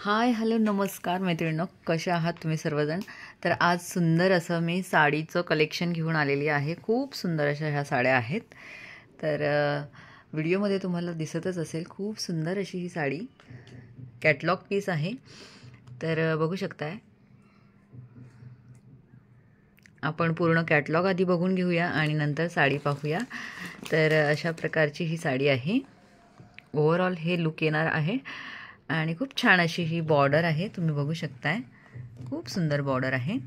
Hi hello नमस्कार मैत्रिणींनो, कशा आहात तुम्ही सर्वजण. तर आज सुंदर असं मी साडीचं कलेक्शन घेऊन आलेली आहे. खूप सुंदर अशा ह्या साड्या आहेत. तर व्हिडिओमध्ये तुम्हाला दिसतच असेल, खूप सुंदर अशी ही साडी कॅटलॉग पीस आहे. तर बघू शकताय. आपण पूर्ण कॅटलॉग आधी बघून घेऊया आणि नंतर साडी पाहूया. तर अशा प्रकारची ही साडी आहे. ओव्हरऑल हे लुक येणार आहे आणि खूप छान अशी ही बॉर्डर आहे, तुम्ही बघू शकताय. खूप सुंदर बॉर्डर आहे.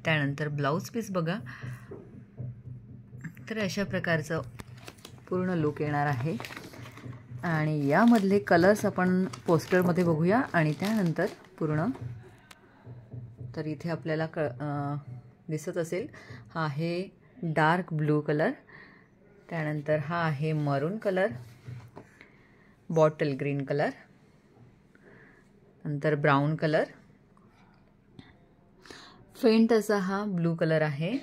त्यानंतर ब्लाउज पीस बघा. तर अशा प्रकारचं पूर्ण लुक येणार आहे आणि यामधले कलर्स आपण पोस्टरमध्ये बघूया आणि त्यानंतर पूर्ण. तर इथे आपल्याला दिसत असेल, हा आहे डार्क ब्लू कलर, त्यानंतर हा आहे मरून कलर, बॉटल ग्रीन कलर, नंतर ब्राउन कलर, फेंट असा हा ब्लू कलर आहे,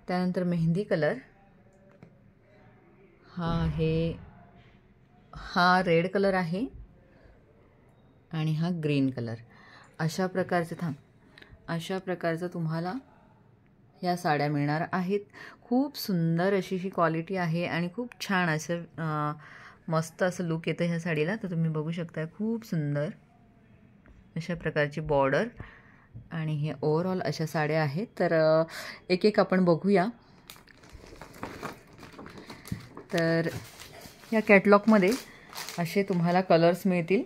त्यानंतर मेहंदी कलर, हा रेड कलर आहे आणि हा ग्रीन कलर. अशा प्रकारचं तुम्हाला या साड्या मिळणार आहेत. खूप सुंदर अशी ही क्वालिटी आहे आणि खूप छान असं मस्त असं लुक येतं ह्या साडीला. तर तुम्ही बघू शकता, खूप सुंदर अशा प्रकारची बॉर्डर आणि हे ओव्हरऑल अशा साड्या आहेत. तर एक एक आपण बघूया. तर या कॅटलॉगमध्ये असे तुम्हाला कलर्स मिळतील.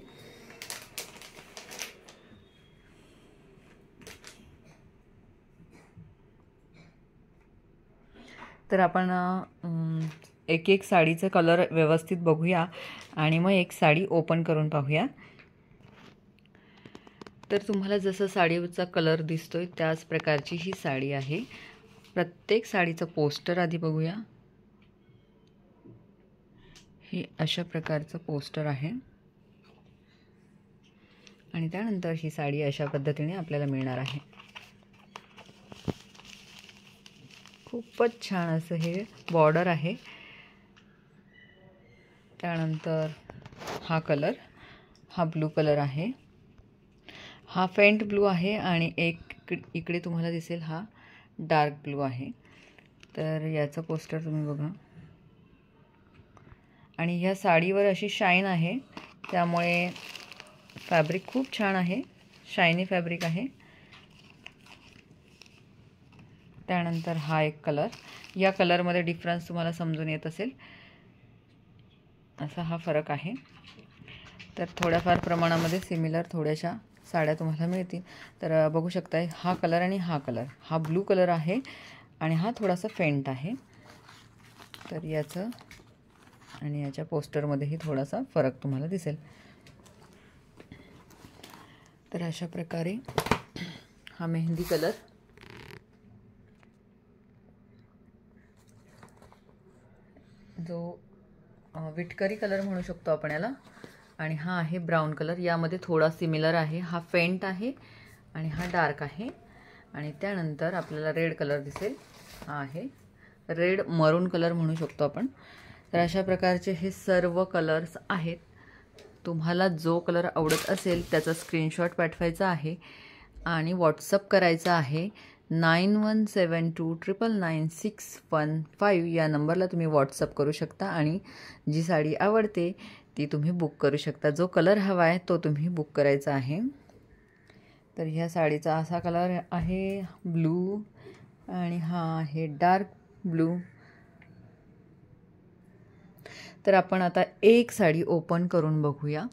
तर आपण एक एक साडीचं कलर व्यवस्थित बघूया आणि मग एक साडी ओपन करून पाहूया. तर तुम्हाला जसं साडीचा कलर दिसतोय त्याच प्रकारची ही साडी आहे. प्रत्येक साडीचं पोस्टर आधी बघूया. हे अशा प्रकारचं पोस्टर आहे आणि त्यानंतर ही साडी अशा पद्धतीने आपल्याला मिळणार आहे. खूपच छान असं हे बॉर्डर आहे. त्यानंतर हा कलर, हा ब्लू कलर आहे, हा फेंट ब्लू आहे आणि एक इकडे तुम्हाला दिसेल हा डार्क ब्लू आहे. तर याचं पोस्टर तुम्ही बघा आणि ह्या साडीवर अशी शाईन आहे, त्यामुळे फॅब्रिक खूप छान आहे, शायनी फॅब्रिक आहे. त्यानंतर हा एक कलर, या कलरमध्ये डिफरन्स तुम्हाला समजून येत असेल, असा हा फरक आहे. तर थोड्याफार प्रमाणामध्ये सिमिलर थोड्याशा साड्या तुम्हाला मिळतील. तर बघू शकताय, हा कलर आणि हा कलर, हा ब्लू कलर आहे आणि हा थोडासा फेंट आहे. तर याचं आणि याच्या पोस्टरमध्येही थोडासा फरक तुम्हाला दिसेल. तर अशा प्रकारे हा मेहंदी कलर, जो विटकरी कलर म्हणू शकतो आपण याला, आणि हा आहे ब्राउन कलर. यामध्ये थोडा सिमिलर आहे, हा फेंट आहे आणि हा डार्क आहे. आणि त्यानंतर आपल्याला रेड कलर दिसेल, हा आहे रेड मरून कलर म्हणू शकतो आपण. तर अशा प्रकारचे हे सर्व कलर्स आहेत. तुम्हाला जो कलर आवडत असेल त्याचा स्क्रीनशॉट पाठवायचा आहे आणि व्हॉट्सअप करायचा आहे. 9172999615 या नंबरला तुम्ही व्हॉट्सअप करू शकता आणि जी साडी आवडते ती तुम्ही बुक करू शकता. जो कलर हवा आहे तो तुम्ही बुक करायचा आहे. तर ह्या साडीचा असा कलर आहे ब्लू आणि हा आहे डार्क ब्लू. तर आपण आता एक साडी ओपन करून बघूया.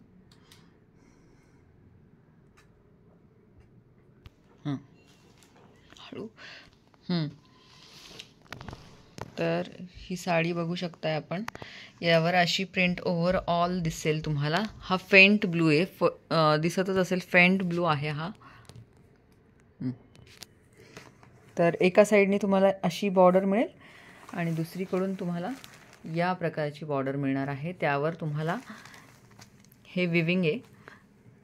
तर ही साडी बघू शकताय आपण. यावर अशी प्रिंट ओव्हरऑल दिसेल तुम्हाला. हा फेंट ब्लू आहे, दिसतच असेल, फेंट ब्लू आहे हा. तर एका साईडने तुम्हाला अशी बॉर्डर मिळेल आणि दुसरीकडून तुम्हाला या प्रकारची बॉर्डर मिळणार आहे. त्यावर तुम्हाला हे विविंग आहे,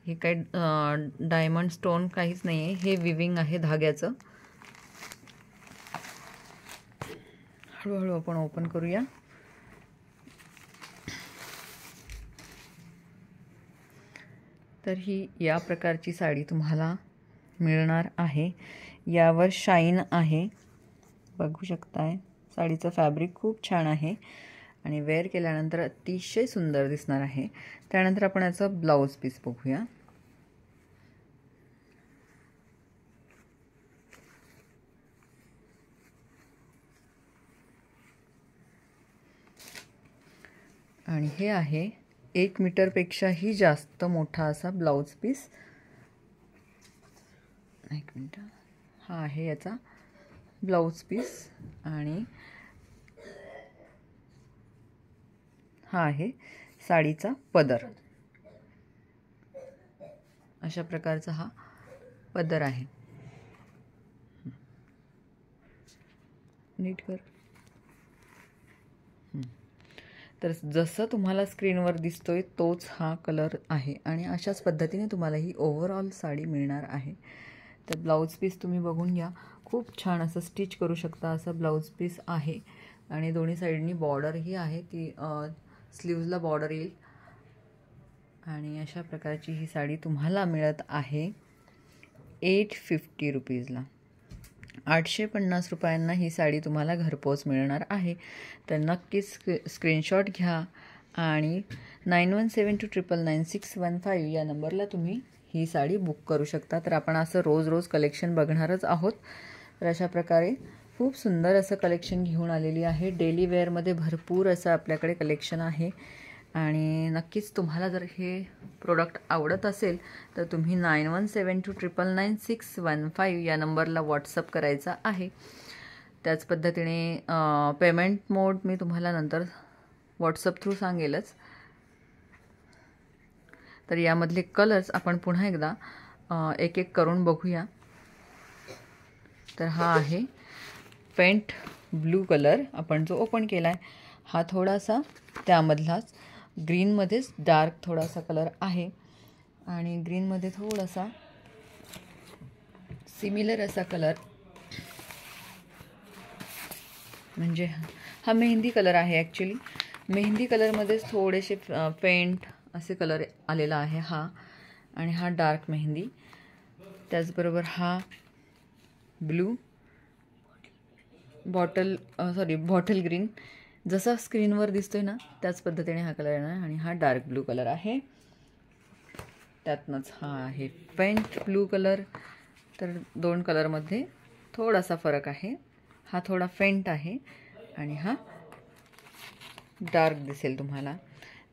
हे काही डायमंड स्टोन काहीच नाही आहे, हे विविंग आहे धाग्याचं. हळूहळू आपण ओपन करूया. तर ही या प्रकारची साडी तुम्हाला मिळणार आहे. यावर शाईन आहे, बघू शकताय. साडीचं फॅब्रिक खूप छान आहे आणि वेअर केल्यानंतर अतिशय सुंदर दिसणार आहे. त्यानंतर आपण याचा ब्लाऊज पीस बघूया. आणि हे आहे 1 मीटरपेक्षाही जास्त मोठा असा ब्लाऊज पीस. 1 मिनिट. हा आहे याचा ब्लाऊज पीस आणि हा आहे साडीचा पदर. अशा प्रकारचा हा पदर आहे. नीट कर. तर जसं तुम्हाला स्क्रीनवर दिसतोय तोच हा कलर आहे आणि अशाच पद्धतीने तुम्हाला ही ओव्हरऑल साडी मिळणार आहे. तर ब्लाऊज पीस तुम्ही बघून घ्या. खूप छान असं स्टिच करू शकता असं ब्लाऊज पीस आहे आणि दोन्ही साईडनी बॉर्डर ही आहे, ती स्लीव्जला बॉर्डर येईल. आणि अशा प्रकारची ही साडी तुम्हाला मिळत आहे 850 रुपीजला. 850 रुपयांना ही साडी तुम्हाला घरपोच मिळणार आहे. तर नक्कीच स्क्रीनशॉट घ्या आणि 9172999615 या नंबरला तुम्ही ही साडी बुक करू शकता. तर आपण असं रोज रोज कलेक्शन बघणारच आहोत. तर अशा प्रकारे खूप सुंदर असं कलेक्शन घेऊन आलेली आहे. डेली वेअरमध्ये भरपूर असं आपल्याकडे कलेक्शन आहे आणि नक्कीच तुम्हाला जर हे प्रोडक्ट आवडत असेल तर तुम्ही 9172999615 या नंबरला व्हॉट्सअप करायचा आहे. त्याच पद्धतीने पेमेंट मोड मी तुम्हाला नंतर व्हॉट्सअप थ्रू सांगेलच. तर यामधले कलर्स आपण पुन्हा एकदा एक एक करून बघूया. तर हा आहे पेंट ब्लू कलर आपण जो ओपन केला आहे. हा थोडासा त्यामधलाच ग्रीनमध्येच डार्क थोडासा कलर आहे आणि ग्रीनमध्ये थोडासा सिमिलर असा कलर, म्हणजे हा मेहंदी कलर आहे. ॲक्च्युली मेहंदी कलरमध्येच थोडेसे पेंट असे कलर आलेला आहे हा. आणि हा डार्क मेहंदी. त्याचबरोबर हा ब्लू बॉटल ग्रीन जसा स्क्रीनवर दिसतोय ना त्याच पद्धतीने हा कलर आहे आणि हा डार्क ब्लू कलर आहे. त्यातनंच हा आहे पेंट ब्लू कलर. तर दोन कलरमध्ये थोडासा फरक आहे. हा थोडा फेंट आहे आणि हा डार्क दिसेल तुम्हाला.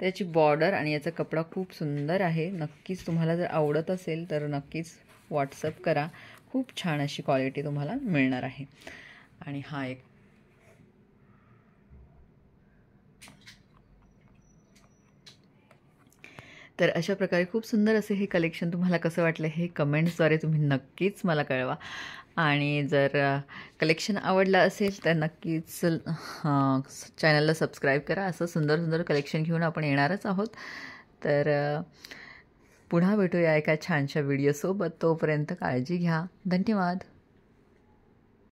त्याची बॉर्डर आणि याचा कपडा खूप सुंदर आहे. नक्कीच तुम्हाला जर आवडत असेल तर नक्कीच व्हॉट्सअप करा. खूप छान अशी क्वालिटी तुम्हाला मिळणार आहे. आणि हा एक तर अशा प्रकारे खूप सुंदर असे हे कलेक्शन तुम्हाला कसं वाटलं हे कमेंट्सद्वारे तुम्ही नक्कीच मला कळवा. आणि जर कलेक्शन आवडलं असेल तर नक्कीच चॅनलला सबस्क्राईब करा. असं सुंदर सुंदर कलेक्शन घेऊन आपण येणारच आहोत. तर पुन्हा भेटूया एका छानशा व्हिडिओसोबत. तोपर्यंत काळजी घ्या. धन्यवाद.